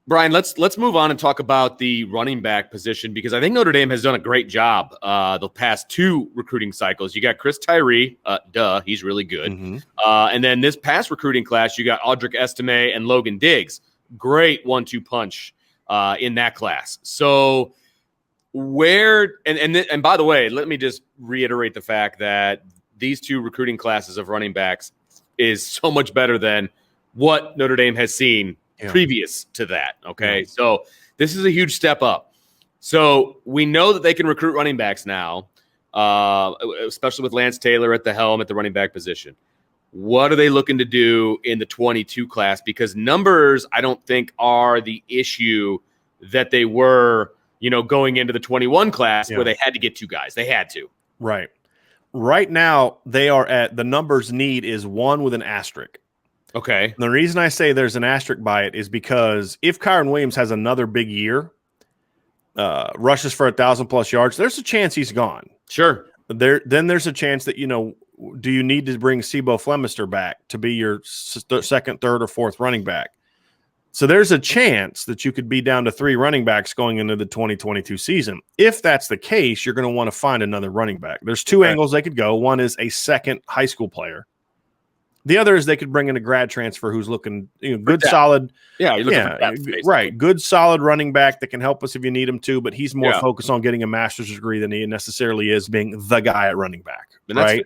Brian, let's move on and talk about the running back position because I think Notre Dame has done a great job the past two recruiting cycles. You got Chris Tyree, he's really good. Mm-hmm. And then this past recruiting class, you got Audric Estime and Logan Diggs. Great 1-2 punch in that class. So and by the way, let me just reiterate the fact that these two recruiting classes of running backs is so much better than what Notre Dame has seen previous to that. Okay. Yeah. So this is a huge step up. So we know that they can recruit running backs now, especially with Lance Taylor at the helm at the running back position. What are they looking to do in the 22 class? Because numbers, I don't think, are the issue that they were, going into the 21 class where they had to get two guys. They had to. Right. Right now, they are at the numbers need is 1 with an asterisk. Okay. And the reason I say there's an asterisk by it is because if Kyron Williams has another big year, rushes for 1,000+ yards, there's a chance he's gone. Sure. Then there's a chance that, do you need to bring Sebo Flemister back to be your second, third, or fourth running back? So there's a chance that you could be down to 3 running backs going into the 2022 season. If that's the case, you're going to want to find another running back. There's 2 angles they could go. One is a second high school player. The other is they could bring in a grad transfer who's looking, good, solid. Yeah, you're looking for depth, right. Good, solid running back that can help us if you need him to, but he's more focused on getting a master's degree than he necessarily is being the guy at running back. Right.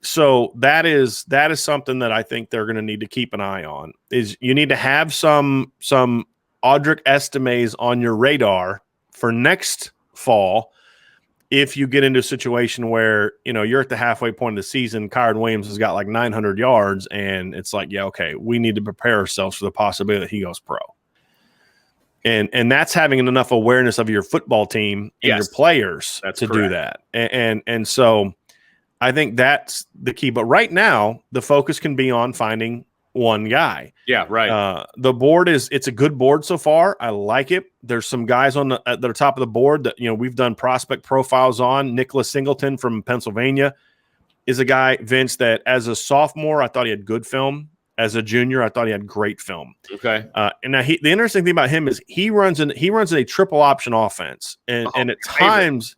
So that is something that I think they're going to need to keep an eye on. Is you need to have some Audric Estimes on your radar for next fall. If you get into a situation where, you're at the halfway point of the season, Kyron Williams has got like 900 yards, and it's like, we need to prepare ourselves for the possibility that he goes pro. And that's having enough awareness of your football team and your players do that. And so I think that's the key. But right now, the focus can be on finding one guy. Yeah, right. The board it's a good board so far. I like it. There's some guys at the top of the board that we've done prospect profiles on. Nicholas Singleton from Pennsylvania is a guy, Vince, that as a sophomore I thought he had good film. As a junior, I thought he had great film. Okay. And now the interesting thing about him is he runs a triple option offense, and at times,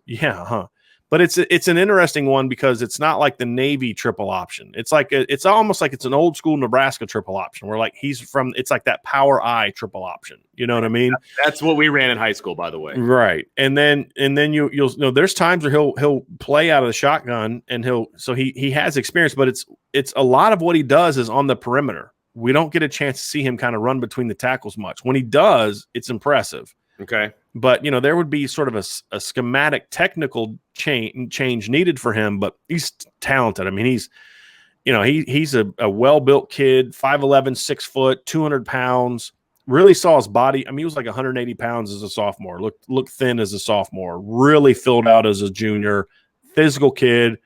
But it's an interesting one because it's not like the Navy triple option. It's like it's almost like it's an old school Nebraska triple option where like it's like that power I triple option. You know what I mean? That's what we ran in high school, by the way. Right. And then you'll there's times where he'll play out of the shotgun and he has experience, but it's a lot of what he does is on the perimeter. We don't get a chance to see him kind of run between the tackles much. When he does, it's impressive. Okay. But, there would be sort of a schematic technical change needed for him, but he's talented. I mean, he's a well-built kid, 5'11", 6 foot, 200 pounds, really saw his body. I mean, he was like 180 pounds as a sophomore, looked thin as a sophomore, really filled out as a junior, physical kid.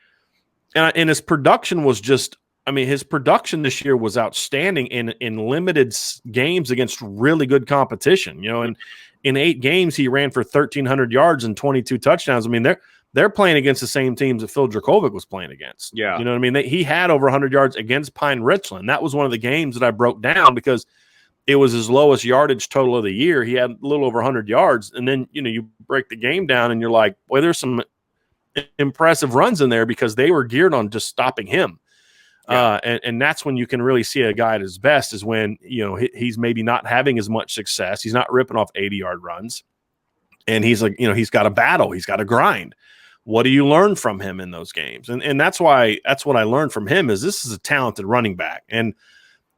And his production was his production this year was outstanding in limited games against really good competition, and in 8 games, he ran for 1,300 yards and 22 touchdowns. I mean, they're playing against the same teams that Phil Dracovic was playing against. Yeah. You know what I mean? He had over 100 yards against Pine Richland. That was one of the games that I broke down because it was his lowest yardage total of the year. He had a little over 100 yards. And then, you break the game down and you're like, boy, there's some impressive runs in there because they were geared on just stopping him. Yeah. And that's when you can really see a guy at his best is when, he's maybe not having as much success. He's not ripping off 80-yard runs. And he's like, he's got to battle. He's got to grind. What do you learn from him in those games? And that's what I learned from him is this is a talented running back. And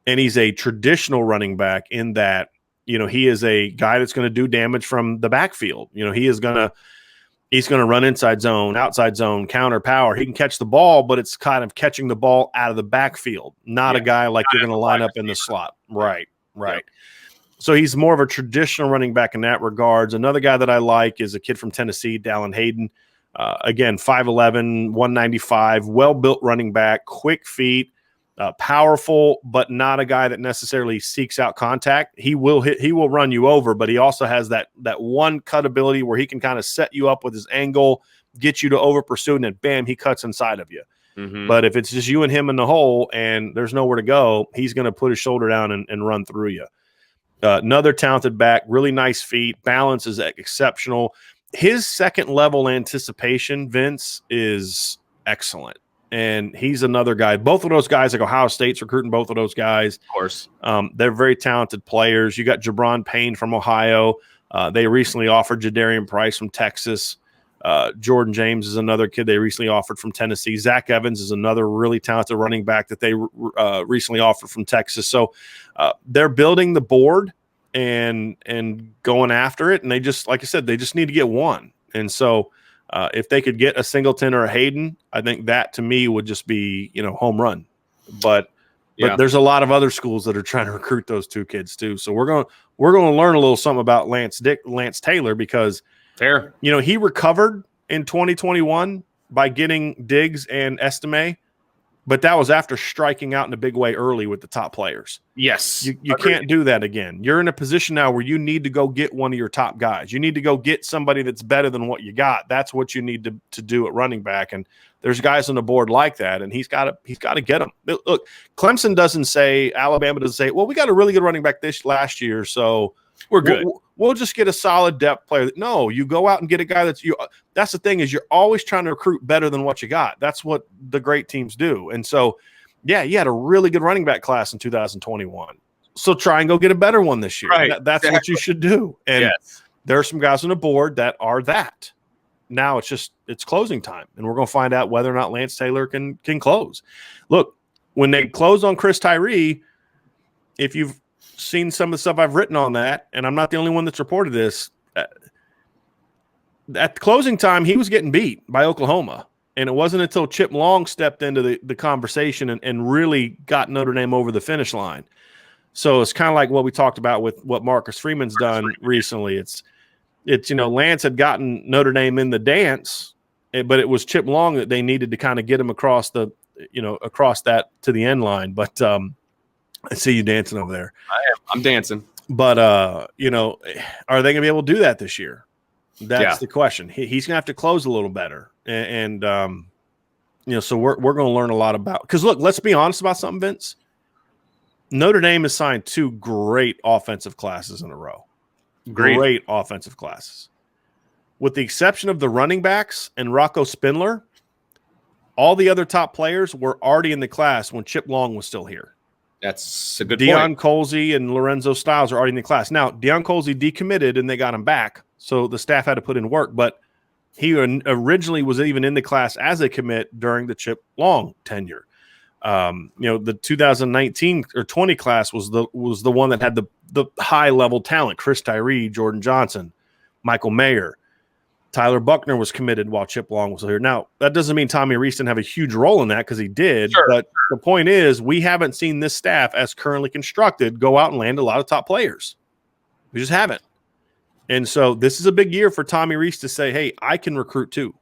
he's a traditional running back in that, he is a guy that's going to do damage from the backfield. He's going to run inside zone, outside zone, counter power. He can catch the ball, but it's kind of catching the ball out of the backfield, not a guy like you're going to line up in the slot. Right. Yep. So he's more of a traditional running back in that regards. Another guy that I like is a kid from Tennessee, Dallin Hayden. Again, 5'11", 195, well-built running back, quick feet, powerful, but not a guy that necessarily seeks out contact. He will run you over, but he also has that one cut ability where he can kind of set you up with his angle, get you to over pursue, and then bam, he cuts inside of you. Mm-hmm. But if it's just you and him in the hole and there's nowhere to go, he's going to put his shoulder down and run through you. Another talented back, really nice feet, balance is exceptional. His second level anticipation, Vince, is excellent. And he's another guy. Both of those guys, like Ohio State's recruiting both of those guys. Of course. They're very talented players. You got Jabron Payne from Ohio. They recently offered Jadarian Price from Texas. Jordan James is another kid they recently offered from Tennessee. Zach Evans is another really talented running back that they recently offered from Texas. So they're building the board and going after it. And they just, like I said, they just need to get one. And so if they could get a Singleton or a Hayden, I think that to me would just be, home run. But there's a lot of other schools that are trying to recruit those two kids too. So we're going to learn a little something about Lance Taylor because fair. He recovered in 2021 by getting Diggs and Estime, but that was after striking out in a big way early with the top players. Yes. You can't do that again. You're in a position now where you need to go get one of your top guys. You need to go get somebody that's better than what you got. That's what you need to do at running back. And there's guys on the board like that, and he's got to get them. Look, Clemson doesn't say, Alabama doesn't say, well, we got a really good running back last year, so we're good. We'll just get a solid depth player. No, you go out and get a guy that's the thing is you're always trying to recruit better than what you got. That's what the great teams do. And so, you had a really good running back class in 2021. So try and go get a better one this year. Right. That's exactly what you should do. And there are some guys on the board that are that. Now it's closing time, and we're going to find out whether or not Lance Taylor can close. Look, when they close on Chris Tyree, if you've seen some of the stuff I've written on that, and I'm not the only one that's reported this. At the closing time, he was getting beat by Oklahoma, and it wasn't until Chip Long stepped into the conversation and really got Notre Dame over the finish line. So it's kind of like what we talked about with what Marcus Freeman's done recently. It's Lance had gotten Notre Dame in the dance, but it was Chip Long that they needed to kind of get him across that to the end line. But I see you dancing over there. I'm dancing. But, are they going to be able to do that this year? That's the question. He's going to have to close a little better. And so we're going to learn a lot about – because, look, let's be honest about something, Vince. Notre Dame has signed two great offensive classes in a row. Great offensive classes. With the exception of the running backs and Rocco Spindler, all the other top players were already in the class when Chip Long was still here. That's a good Deion point. Colsey and Lorenzo Styles are already in the class. Now, Deion Colsey decommitted and they got him back, so the staff had to put in work. But he originally was even in the class as a commit during the Chip Long tenure. The 2019 or 20 class was the one that had the high level talent: Chris Tyree, Jordan Johnson, Michael Mayer. Tyler Buckner was committed while Chip Long was here. Now, that doesn't mean Tommy Reese didn't have a huge role in that, because he did. Sure. But the point is, we haven't seen this staff, as currently constructed, go out and land a lot of top players. We just haven't. And so this is a big year for Tommy Reese to say, hey, I can recruit too,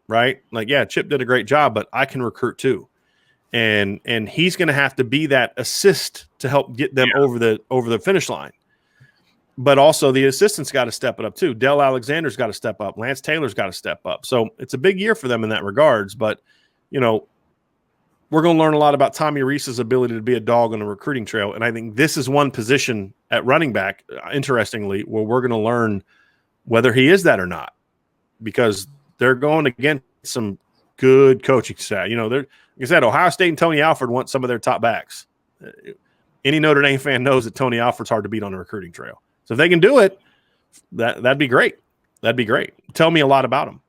right? Like, yeah, Chip did a great job, but I can recruit too. And he's going to have to be that assist to help get them over the finish line. But also the assistants got to step it up too. Dell Alexander's got to step up. Lance Taylor's got to step up. So it's a big year for them in that regards. But, we're going to learn a lot about Tommy Reese's ability to be a dog on a recruiting trail. And I think this is one position at running back, interestingly, where we're going to learn whether he is that or not, because they're going against some good coaching staff. Like I said, Ohio State and Tony Alford want some of their top backs. Any Notre Dame fan knows that Tony Alford's hard to beat on the recruiting trail. So if they can do it, that'd be great. That'd be great. Tell me a lot about him.